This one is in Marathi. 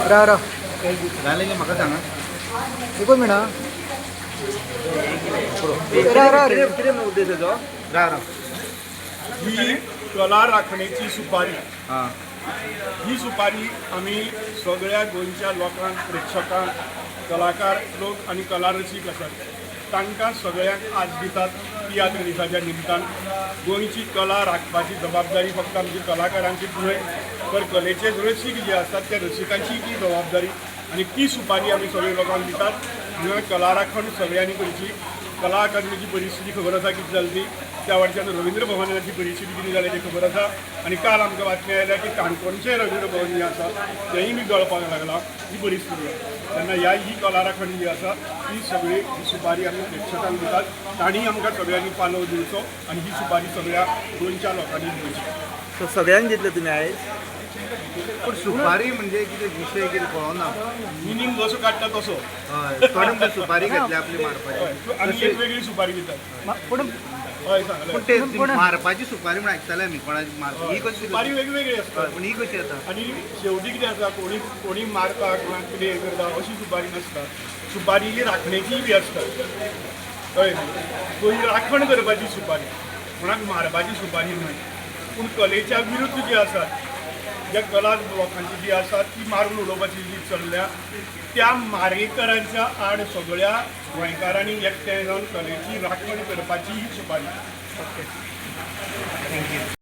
रा रा जालें की म्हाका सांगा एकूच मिनट रा रा रे कितें उद्देश तेजो रा ही कला राखण्याची सुपारी हां ही सुपारी आम्ही सगळ्या गोंयच्या लोकांक प्रेक्षकांक कलाकार लोक आणि कला रसीक आसात तांकां सगळ्यांक आज दितात तियात्र दिसाच्या निमतान गोंयची कला राखपाची जबाबदारी फक्त आमची कलाकारांची न्हय तर कलेचे रसीक जे असतात त्या रसिकांची ती जबाबदारी आणि ती सुपारी आम्ही सगळे लोकांक दितात हांगा कला राखण सगळ्यांनी करची कला अकादमीची परिस्थिती खबर आसा कितें जाली ती त्या वर्षान रवींद्र भवनाची परिस्थिती कितें जाली ती खबर आसा आणि काल आमकां बातमी आयल्या की काणकोणचें रवींद्र भवन जें आसा तेंय बी गळपाक लागला ही परिस्थिती आसा तेन्ना ह्या ही कला राखण जी आसा ती सगळी ही सुपारी आमी प्रेक्षकांक दितात तांणी आमकां सगळ्यांनी पालव दिवचो आणि ही सुपारी सगळ्या गोंयच्या लोकांनी दिवची सो सगळ्यांक दितले तुमी आयज पूण सुपारी म्हणजे कितें विशय कितें कळना मिनींग जसो काडटा तसो हय थोडे सुपारी घेतली आपली मारपाची आमी एक वेगळी सुपारी दितात पुढे हय सांगलें पूण ते मारपाची सुपारी म्हण आयकताले आमी कोणाची मारपाची ही कशी सुपारी वेगवेगळी आसता पूण ही कशी आसा आणि शेवटी कितें आसा कोणी मारता कोणाक कितें हें करता अशी सुपारी नासता सुपारी ही राखण्याची बी आसता कळ्ळें सो ही राखण करपाची सुपारी कोणाक मारपाची सुपारी न्हय पूण कलेच्या विरुद्ध जी आसात ज्या कला लोकांची जी आसा ती मारून उडोवपाची जी चल्ल्या त्या मारेकरांच्या आड सगळ्या गोंयकारांनी एकठांय जावन कलेची राखण करपाची ही सुपारी